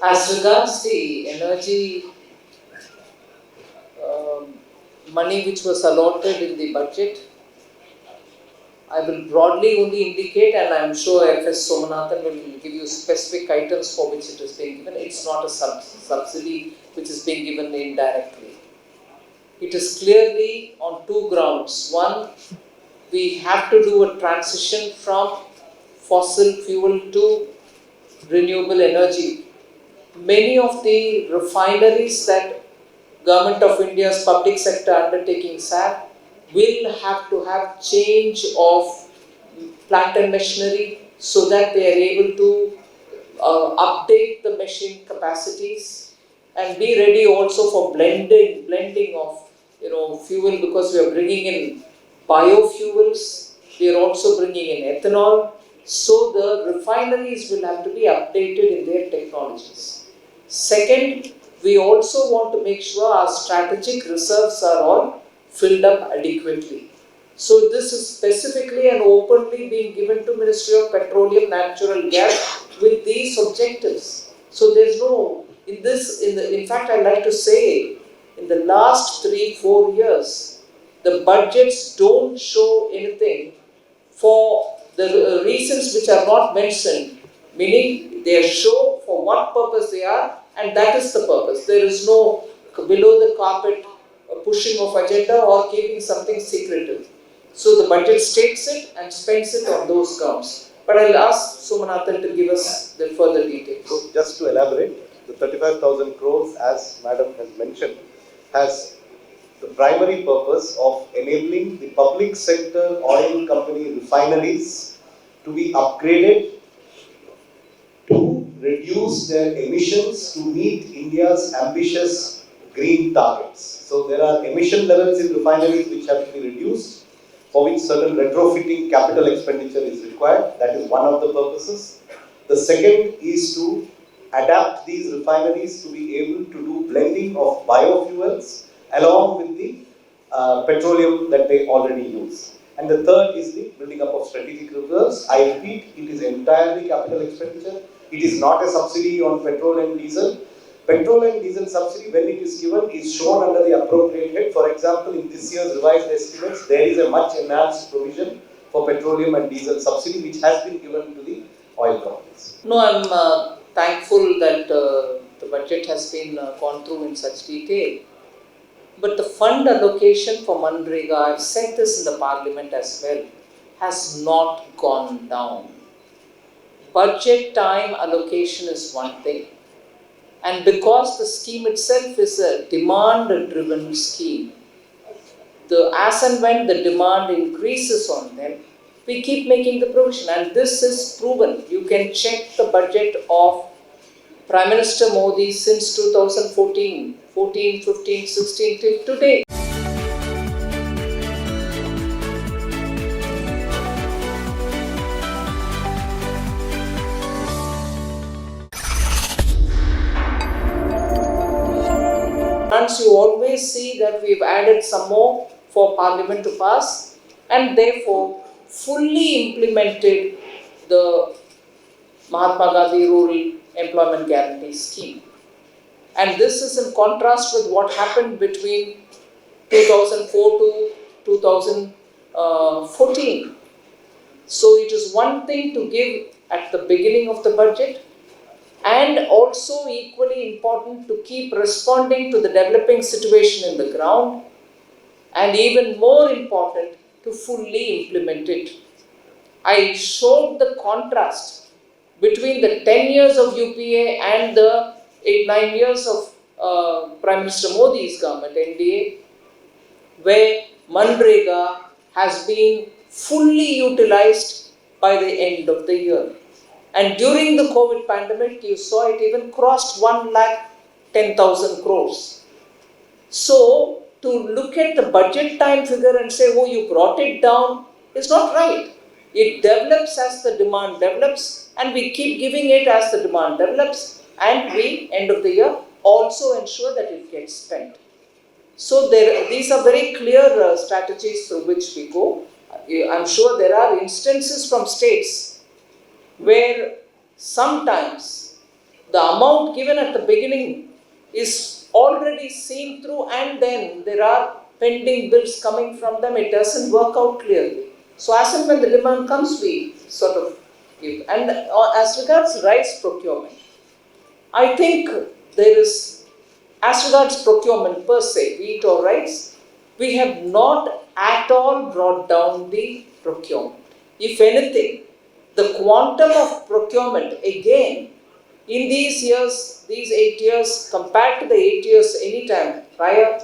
As regards the energy money which was allotted in the budget, I will broadly only indicate, and I am sure FS Somanathan will give you specific items for which it is being given. It's not a subsidy which is being given indirectly. It is clearly on two grounds. One, we have to do a transition from fossil fuel to renewable energy. Many of the refineries that Government of India's public sector undertakings have will have to have change of plant and machinery so that they are able to update the machine capacities and be ready also for blending of fuel, because we are bringing in biofuels, we are also bringing in ethanol. So the refineries will have to be updated in their technologies. Second, we also want to make sure our strategic reserves are all filled up adequately. So this is specifically and openly being given to Ministry of Petroleum, Natural Gas with these objectives. So there's no, in fact I'd like to say, in the last 3-4 years, the budgets don't show anything for the reasons which are not mentioned, meaning they show for what purpose they are, and that is the purpose. There is no below the carpet pushing of agenda or keeping something secretive. So the budget states it and spends it on those grounds. But I'll ask Somanathan to give us the further details. So just to elaborate, the 35,000 crores, as Madam has mentioned, has the primary purpose of enabling the public sector oil company refineries to be upgraded to reduce their emissions to meet India's ambitious green targets. So there are emission levels in refineries which have to be reduced, for which certain retrofitting capital expenditure is required. That is one of the purposes. The second is to adapt these refineries to be able to do blending of biofuels along with the petroleum that they already use. And the third is the building up of strategic reserves. I repeat, it is entirely capital expenditure. It is not a subsidy on petrol and diesel. Petrol and diesel subsidy, when it is given, is shown under the appropriate head. For example, in this year's revised estimates, there is a much enhanced provision for petroleum and diesel subsidy which has been given to the oil companies. No, I'm thankful that the budget has been gone through in such detail. But the fund allocation for Manrega, I've said this in the Parliament as well, has not gone down. Budget time allocation is one thing. And because the scheme itself is a demand-driven scheme, as and when the demand increases on them, we keep making the provision. And this is proven. You can check the budget of Prime Minister Modi since 2014, 14, 15, 16 till today. You always see that we've added some more for Parliament to pass, and therefore fully implemented the Mahatma Gandhi Rural Employment Guarantee Scheme. And this is in contrast with what happened between 2004 to 2014. So it is one thing to give at the beginning of the budget, and also equally important to keep responding to the developing situation in the ground, and even more important to fully implement it. I showed the contrast between the 10 years of UPA and the 8-9 years of Prime Minister Modi's government, NDA, where Manrega has been fully utilized by the end of the year. And during the COVID pandemic, you saw it even crossed 1,10,000 crores. So, to look at the budget time figure and say, oh, you brought it down, is not right. It develops as the demand develops, and we keep giving it as the demand develops, and we, end of the year, also ensure that it gets spent. So, these are very clear strategies through which we go. I'm sure there are instances from states where sometimes the amount given at the beginning is already seen through, and then there are pending bills coming from them, it doesn't work out clearly. So as and when the demand comes, we sort of give. And as regards rice procurement, I think there is, as regards procurement per se, wheat or rice, we have not at all brought down the procurement. If anything, the quantum of procurement again in these years, these 8 years, compared to the 8 years any time prior,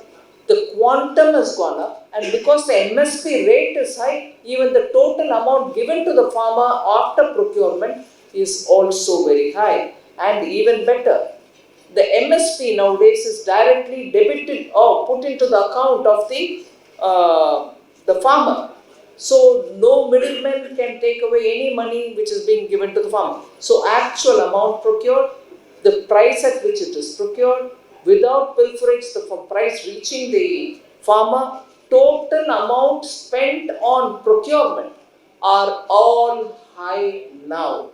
the quantum has gone up, and because the MSP rate is high, even the total amount given to the farmer after procurement is also very high. And even better, the MSP nowadays is directly debited or put into the account of the farmer. So no middleman can take away any money which is being given to the farmer. So actual amount procured, the price at which it is procured, without pilferage, the price reaching the farmer, total amount spent on procurement are all high now.